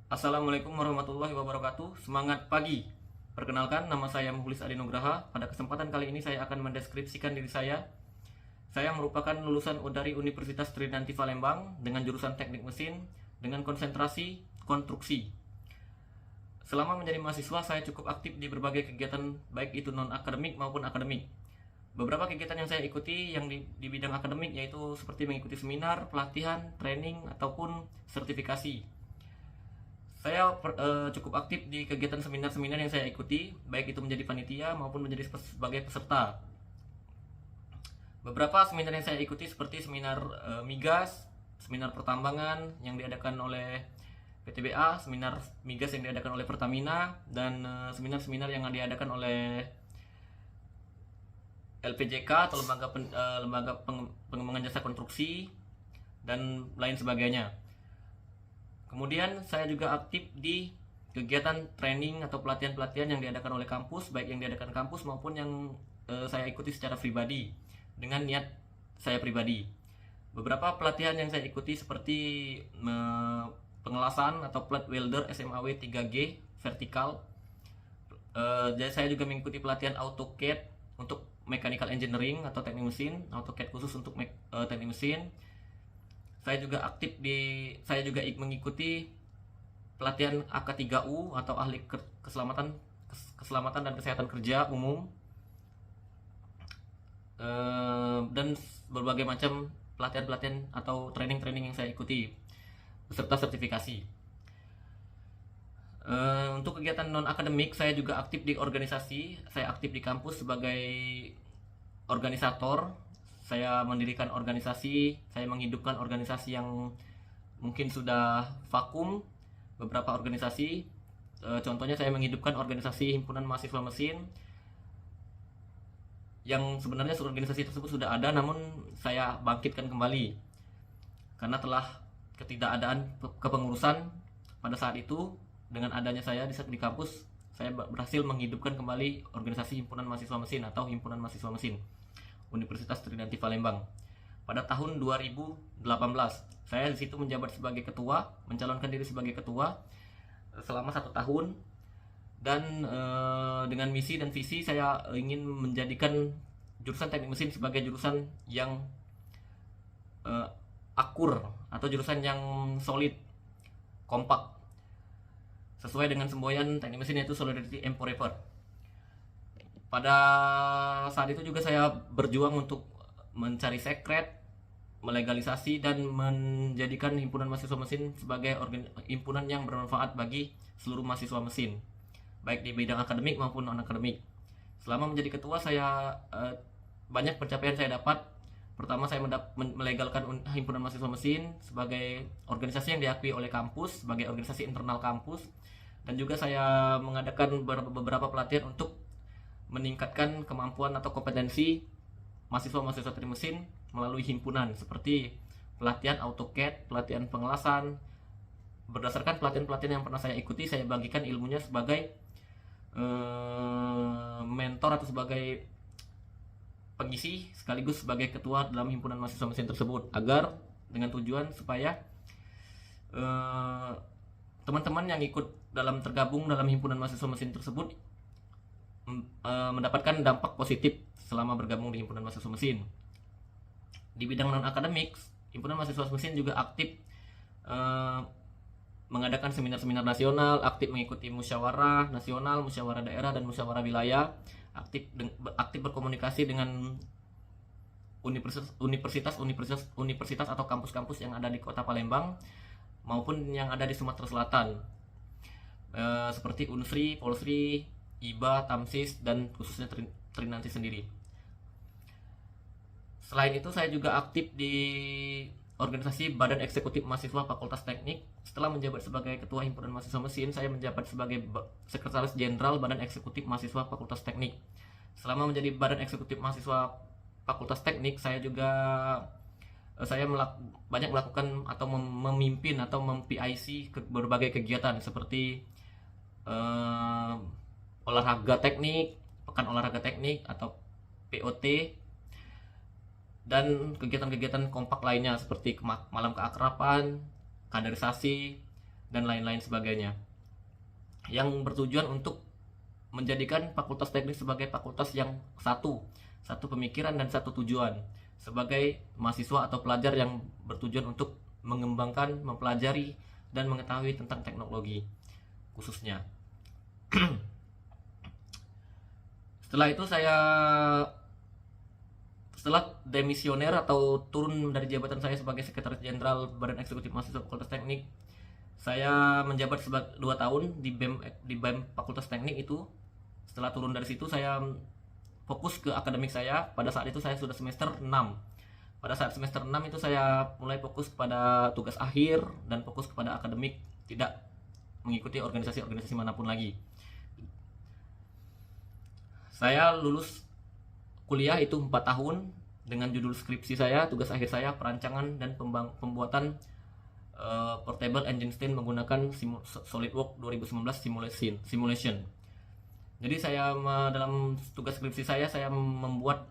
Assalamualaikum warahmatullahi wabarakatuh. Semangat pagi. Perkenalkan, nama saya Mukhlis Adi Nugraha. Pada kesempatan kali ini saya akan mendeskripsikan diri saya. Saya merupakan lulusan dari Universitas Tridhanti Palembang dengan jurusan Teknik Mesin dengan konsentrasi konstruksi. Selama menjadi mahasiswa, saya cukup aktif di berbagai kegiatan baik itu non-akademik maupun akademik. Beberapa kegiatan yang saya ikuti yang di bidang akademik yaitu seperti mengikuti seminar, pelatihan, training, ataupun sertifikasi. Saya cukup aktif di kegiatan seminar-seminar yang saya ikuti, baik itu menjadi panitia maupun menjadi sebagai peserta. Beberapa seminar yang saya ikuti seperti seminar migas, seminar pertambangan yang diadakan oleh PTBA, seminar migas yang diadakan oleh Pertamina, dan seminar-seminar yang diadakan oleh LPJK atau lembaga pengembangan jasa konstruksi dan lain sebagainya. Kemudian saya juga aktif di kegiatan training atau pelatihan-pelatihan yang diadakan oleh kampus, baik yang diadakan kampus maupun yang saya ikuti secara pribadi dengan niat saya pribadi. Beberapa pelatihan yang saya ikuti seperti pengelasan atau plat welder SMAW 3G vertikal. Jadi saya juga mengikuti pelatihan AutoCAD untuk mechanical engineering atau teknik mesin, AutoCAD khusus untuk teknik mesin. Saya juga mengikuti pelatihan AK3U atau ahli keselamatan dan kesehatan kerja umum, dan berbagai macam pelatihan-pelatihan atau training-training yang saya ikuti beserta sertifikasi. Untuk kegiatan non akademik, saya juga aktif di organisasi. Saya aktif di kampus sebagai organisator. Saya mendirikan organisasi, saya menghidupkan organisasi yang mungkin sudah vakum, beberapa organisasi. Contohnya saya menghidupkan organisasi Himpunan Mahasiswa Mesin, yang sebenarnya organisasi tersebut sudah ada, namun saya bangkitkan kembali karena telah ketidakadaan kepengurusan pada saat itu. Dengan adanya saya di kampus, saya berhasil menghidupkan kembali organisasi Himpunan Mahasiswa Mesin atau Himpunan Mahasiswa Mesin Universitas Tridhanti Palembang pada tahun 2018. Saya di situ menjabat sebagai ketua, mencalonkan diri sebagai ketua selama 1 tahun, dan dengan misi dan visi saya ingin menjadikan jurusan teknik mesin sebagai jurusan yang akur atau jurusan yang solid, kompak, sesuai dengan semboyan teknik mesin yaitu Solidarity and Forever. Pada saat itu juga saya berjuang untuk mencari sekret, melegalisasi, dan menjadikan Himpunan Mahasiswa Mesin sebagai himpunan yang bermanfaat bagi seluruh mahasiswa mesin, baik di bidang akademik maupun non-akademik. Selama menjadi ketua, banyak pencapaian saya dapat. Pertama, saya melegalkan Himpunan Mahasiswa Mesin sebagai organisasi yang diakui oleh kampus, sebagai organisasi internal kampus, dan juga saya mengadakan beberapa pelatihan untuk meningkatkan kemampuan atau kompetensi mahasiswa-mahasiswa teknik mesin melalui himpunan, seperti pelatihan AutoCAD, pelatihan pengelasan. Berdasarkan pelatihan-pelatihan yang pernah saya ikuti, saya bagikan ilmunya sebagai mentor atau sebagai pengisi sekaligus sebagai ketua dalam himpunan mahasiswa mesin tersebut, agar dengan tujuan supaya teman-teman yang tergabung dalam himpunan mahasiswa mesin tersebut mendapatkan dampak positif selama bergabung di himpunan mahasiswa mesin. Di bidang non akademik, himpunan mahasiswa mesin juga aktif mengadakan seminar-seminar nasional, aktif mengikuti musyawarah nasional, musyawarah daerah, dan musyawarah wilayah, aktif berkomunikasi dengan universitas atau kampus-kampus yang ada di Kota Palembang maupun yang ada di Sumatera Selatan, seperti Unsri, Polsri, IBA, Tamsis, dan khususnya Trinanti sendiri. Selain itu, saya juga aktif di organisasi Badan Eksekutif Mahasiswa Fakultas Teknik. Setelah menjabat sebagai Ketua Himpunan Mahasiswa Mesin, saya menjabat sebagai Sekretaris Jenderal Badan Eksekutif Mahasiswa Fakultas Teknik. Selama menjadi Badan Eksekutif Mahasiswa Fakultas Teknik, saya banyak melakukan atau memimpin atau mem-PIC berbagai kegiatan seperti olahraga teknik, pekan olahraga teknik atau POT, dan kegiatan-kegiatan kompak lainnya seperti malam keakraban, kaderisasi, dan lain-lain sebagainya, yang bertujuan untuk menjadikan Fakultas Teknik sebagai fakultas yang satu pemikiran dan satu tujuan, sebagai mahasiswa atau pelajar yang bertujuan untuk mengembangkan, mempelajari, dan mengetahui tentang teknologi khususnya. Setelah demisioner atau turun dari jabatan saya sebagai Sekretaris Jenderal Badan Eksekutif Mahasiswa Fakultas Teknik, saya menjabat 2 tahun di BEM Fakultas Teknik itu. Setelah turun dari situ, saya fokus ke akademik saya. Pada saat itu saya sudah semester 6. Pada saat semester 6 itu saya mulai fokus kepada tugas akhir dan fokus kepada akademik, tidak mengikuti organisasi-organisasi manapun lagi. Saya lulus kuliah itu 4 tahun dengan judul skripsi saya, tugas akhir saya, perancangan dan pembuatan Portable Engine Stand menggunakan SolidWorks 2019 simulation. Jadi saya dalam tugas skripsi saya membuat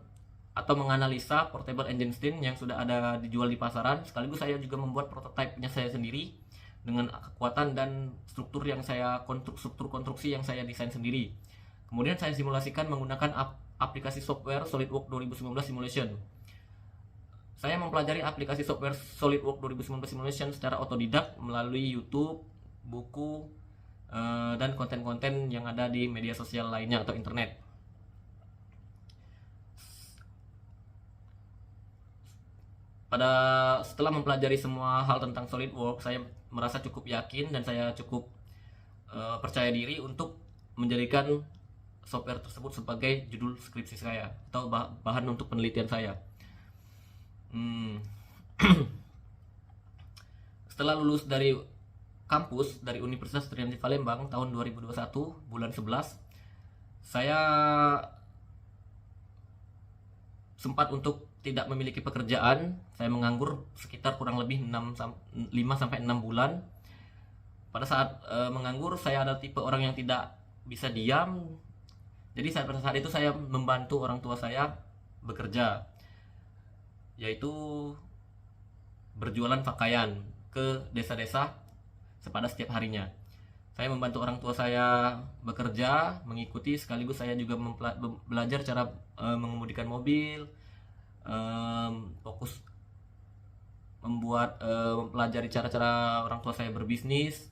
atau menganalisa Portable Engine Stand yang sudah ada dijual di pasaran, sekaligus saya juga membuat prototipenya saya sendiri dengan kekuatan dan struktur konstruksi yang saya desain sendiri. Kemudian saya simulasikan menggunakan aplikasi software SolidWorks 2019 simulation. Saya mempelajari aplikasi software SolidWorks 2019 simulation secara otodidak melalui YouTube, buku, dan konten-konten yang ada di media sosial lainnya atau internet. Setelah mempelajari semua hal tentang SolidWorks, saya merasa cukup yakin dan saya cukup percaya diri untuk menjadikan software tersebut sebagai judul skripsi saya atau bahan untuk penelitian saya. Setelah lulus dari kampus dari Universitas Trinity Palembang tahun 2021 bulan 11, saya sempat untuk tidak memiliki pekerjaan. Saya menganggur sekitar kurang lebih 5-6 bulan. Pada saat menganggur, saya adalah tipe orang yang tidak bisa diam. Jadi pada saat itu saya membantu orang tua saya bekerja, yaitu berjualan pakaian ke desa-desa pada setiap harinya. Saya membantu orang tua saya bekerja, mengikuti, sekaligus saya juga belajar cara mengemudikan mobil, fokus mempelajari cara-cara orang tua saya berbisnis.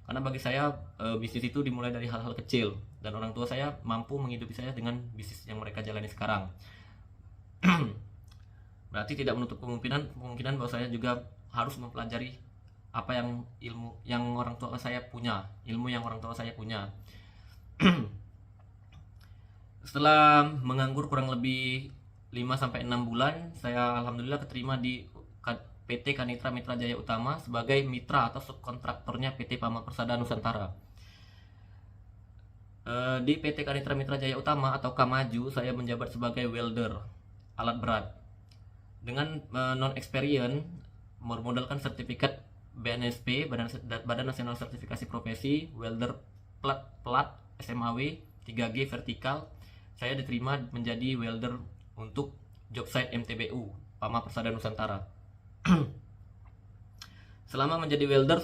Karena bagi saya bisnis itu dimulai dari hal-hal kecil, dan orang tua saya mampu menghidupi saya dengan bisnis yang mereka jalani sekarang. Berarti tidak menutup kemungkinan bahwa saya juga harus mempelajari ilmu yang orang tua saya punya. Setelah menganggur kurang lebih 5-6 bulan, saya alhamdulillah keterima di PT Kanitra Mitra Jaya Utama sebagai mitra atau subkontraktornya PT Pama Persada Nusantara. Di PT Kanitra Mitra Jaya Utama atau Kamaju, saya menjabat sebagai welder alat berat. Dengan non-experience, bermodalkan sertifikat BNSP, Badan Nasional Sertifikasi Profesi Welder Plat SMAW 3G vertikal, saya diterima menjadi welder untuk jobsite MTBU Pama Persada Nusantara. Selama menjadi welder,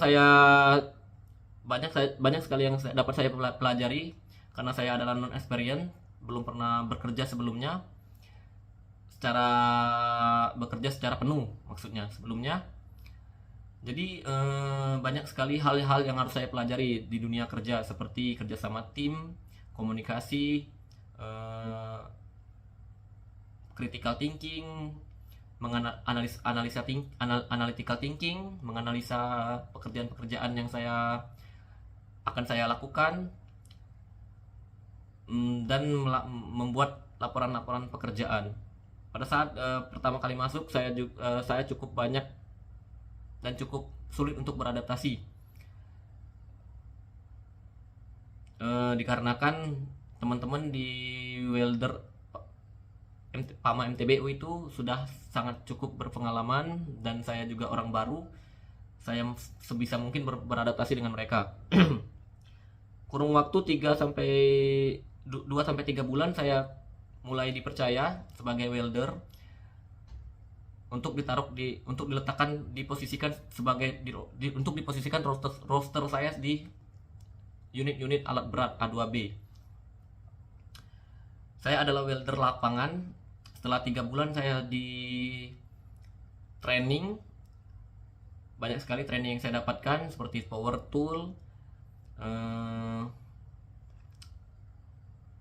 banyak sekali yang dapat saya pelajari, karena saya adalah non experience, belum pernah bekerja sebelumnya, bekerja secara penuh maksudnya sebelumnya. Jadi banyak sekali hal-hal yang harus saya pelajari di dunia kerja, seperti kerja sama tim, komunikasi, critical thinking, analytical thinking, menganalisa pekerjaan-pekerjaan yang akan saya lakukan, dan membuat laporan-laporan pekerjaan. Pada saat pertama kali masuk, saya cukup banyak dan cukup sulit untuk beradaptasi, dikarenakan teman-teman di welder Pama MTBU itu sudah sangat cukup berpengalaman, dan saya juga orang baru. Saya sebisa mungkin beradaptasi dengan mereka. Kurun waktu 2-3 bulan saya mulai dipercaya sebagai welder untuk diletakkan diposisikan sebagai untuk diposisikan roster saya di unit-unit alat berat A2B. Saya adalah welder lapangan. Setelah 3 bulan saya di training, banyak sekali training yang saya dapatkan seperti power tool,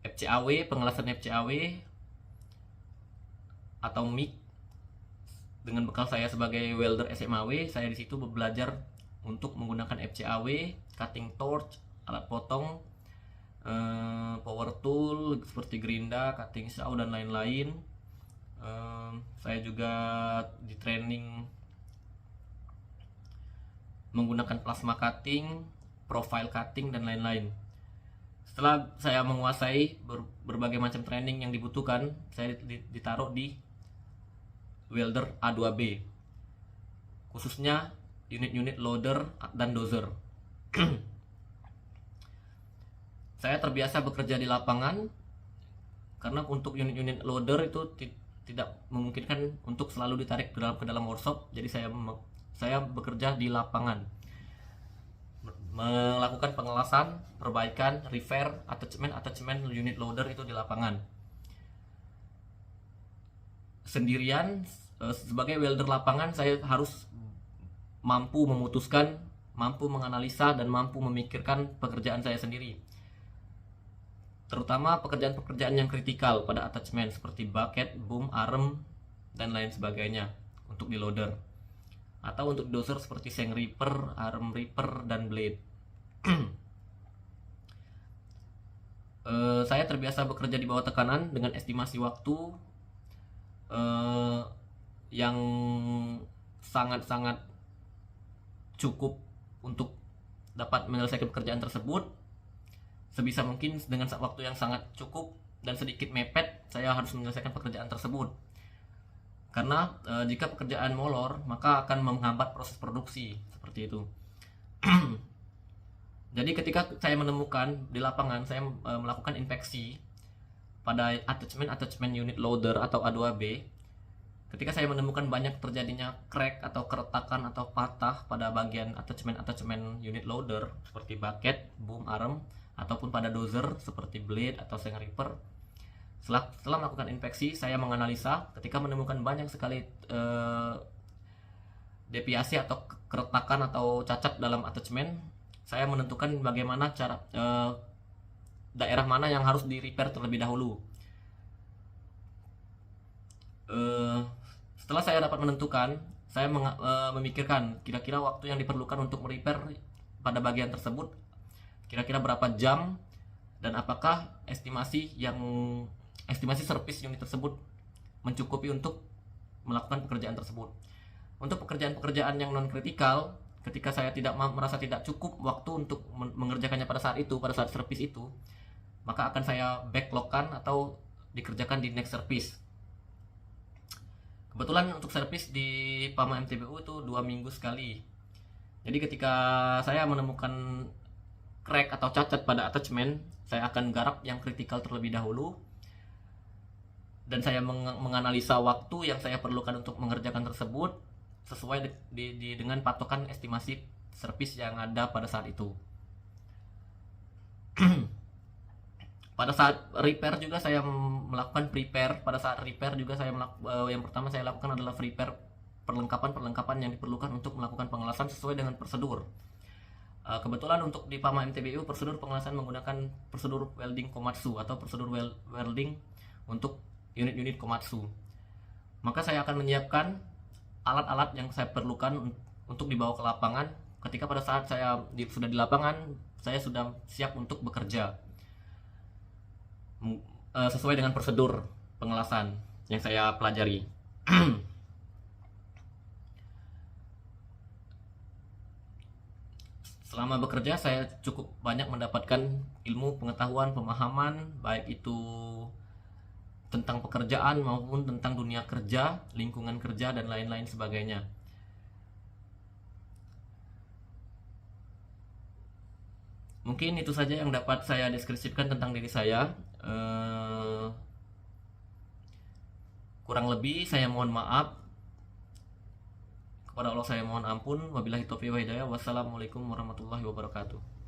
FCAW, pengelasan FCAW atau MIG. Dengan bekal saya sebagai welder SMAW, saya di situ belajar untuk menggunakan FCAW, cutting torch, alat potong, power tool seperti gerinda, cutting saw dan lain-lain. Saya juga di training menggunakan plasma cutting, profile cutting dan lain-lain. Setelah saya menguasai berbagai macam training yang dibutuhkan, saya ditaruh di welder A2B, khususnya unit-unit loader dan dozer. Saya terbiasa bekerja di lapangan karena untuk unit-unit loader itu tidak memungkinkan untuk selalu ditarik ke dalam workshop. Jadi saya bekerja di lapangan, melakukan pengelasan, perbaikan, repair, attachment unit loader itu di lapangan sendirian. Sebagai welder lapangan, saya harus mampu memutuskan, mampu menganalisa, dan mampu memikirkan pekerjaan saya sendiri, terutama pekerjaan-pekerjaan yang kritikal pada attachment seperti bucket, boom, arm, dan lain sebagainya untuk di loader, atau untuk dozer seperti seng ripper, arm ripper, dan blade. Saya terbiasa bekerja di bawah tekanan dengan estimasi waktu yang sangat-sangat cukup untuk dapat menyelesaikan pekerjaan tersebut. Sebisa mungkin dengan waktu yang sangat cukup dan sedikit mepet, saya harus menyelesaikan pekerjaan tersebut. Karena jika pekerjaan molor, maka akan menghambat proses produksi, seperti itu. Jadi ketika saya menemukan di lapangan, saya melakukan inspeksi pada attachment unit loader atau A2B. Ketika saya menemukan banyak terjadinya crack atau keretakan atau patah pada bagian attachment unit loader seperti bucket, boom, arm, ataupun pada dozer seperti blade atau seng ripper. Setelah melakukan inspeksi, saya menganalisa. Ketika menemukan banyak sekali deviasi atau keretakan atau cacat dalam attachment, saya menentukan bagaimana cara daerah mana yang harus di repair terlebih dahulu. Setelah saya dapat menentukan, saya memikirkan kira-kira waktu yang diperlukan untuk repair pada bagian tersebut kira-kira berapa jam, dan apakah estimasi servis unit tersebut mencukupi untuk melakukan pekerjaan tersebut. Untuk pekerjaan-pekerjaan yang non kritikal, ketika saya merasa tidak cukup waktu untuk mengerjakannya pada saat servis itu, maka akan saya backlogkan atau dikerjakan di next service. Kebetulan untuk servis di PAMA MTBU itu 2 minggu sekali. Jadi ketika saya menemukan crack atau cacat pada attachment, saya akan garap yang kritikal terlebih dahulu, dan saya menganalisa waktu yang saya perlukan untuk mengerjakan tersebut sesuai dengan patokan estimasi servis yang ada pada saat itu. Pada saat repair juga saya melakukan prepare. Pada saat repair juga yang pertama saya lakukan adalah prepare perlengkapan yang diperlukan untuk melakukan pengelasan sesuai dengan prosedur. Kebetulan untuk di PAMA MTBU prosedur pengelasan menggunakan prosedur welding Komatsu atau prosedur welding untuk unit-unit Komatsu. Maka saya akan menyiapkan alat-alat yang saya perlukan untuk dibawa ke lapangan. Ketika pada saat saya sudah di lapangan, saya sudah siap untuk bekerja sesuai dengan prosedur pengelasan yang saya pelajari. Selama bekerja, saya cukup banyak mendapatkan ilmu, pengetahuan, pemahaman, baik itu tentang pekerjaan maupun tentang dunia kerja, lingkungan kerja, dan lain-lain sebagainya. Mungkin itu saja yang dapat saya deskripsikan tentang diri saya. Kurang lebih saya mohon maaf. Kepada Allah saya mohon ampun. Wabillahi taufiq wa hidayah. Wassalamualaikum warahmatullahi wabarakatuh.